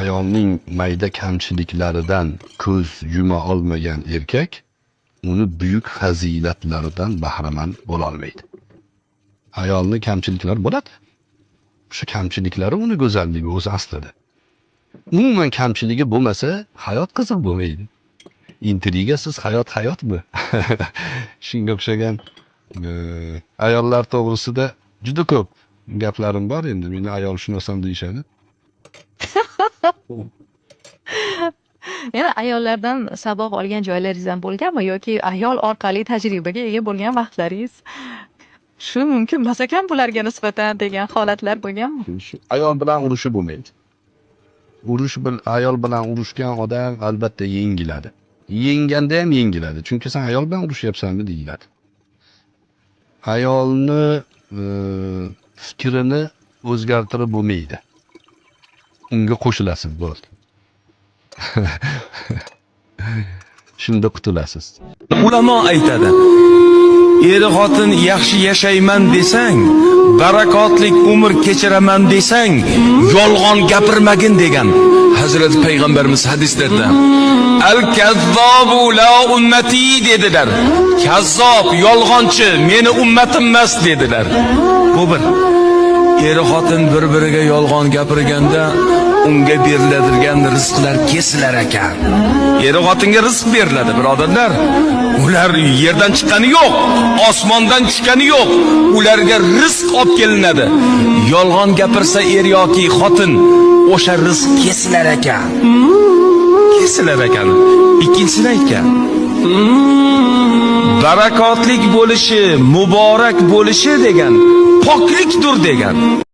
ayolning mayda kamchiliklaridan ko'z yuma olmagan erkak uni buyuk fazilatlaridan bahramand bo'la olmaydi. Ayolning kamchiliklari bo'ladi. Shu kamchiliklari uni go'zalligi o'zi aslida. Umuman kamchiligi bo'lmasa, hayot qiziq bo'lmaydi. Intrigasiz hayotmi? Shunga o'xshagan ayollar to'g'risida juda ko'p gaplarim bor endi. Meni ayol shunasam deyishadi. Yana ayollardan saboq olgan joylaringiz ham bo'lganmi yoki ayol orqali tajribaga ega bo'lgan vaqtlaringiz shu mumkin emas ekan bularga nisbatan degan holatlar bo'lganmi? Ayol bilan urushib bo'lmaydi. Ayol bilan urushgan odam albatta yengiladi. Yenganda ham yengiladi. Chunki sen ayol bilan urushyapsanmi deyiladi. Ayolni fikrini o'zgartirib bo'lmaydi. Unga qo'shilasiz bo'ldi. Shunda qutulasiz. Ulamo aytadi. Er-xotin yaxshi yashayman desang, barakotlik umr kechiraman desang, yolg'on gapirmagin degan Hazrat Payg'ambarimiz hadislarda. Al-kazzobu la ummati dedilar. Kazzob, yolg'onchi meni ummatim emas dedilar. Bu bir. Er-xotin bir-biriga yolg'on gapirganda unga beriladigan rizqlar kesilar ekan. Er-xotinga rizq beriladi, birodarlar. Ular yerdan chiqqani yo'q, osmondan tushgani yo'q. Ularga rizq olib kelinadi. Yolg'on gapirsa er yoki xotin, o'sha rizq kesilar ekan. Kesilar ekan. Ikkinchisini aytgan. Barakotlik bo'lishi, muborak bo'lishi degan poklikdir degan.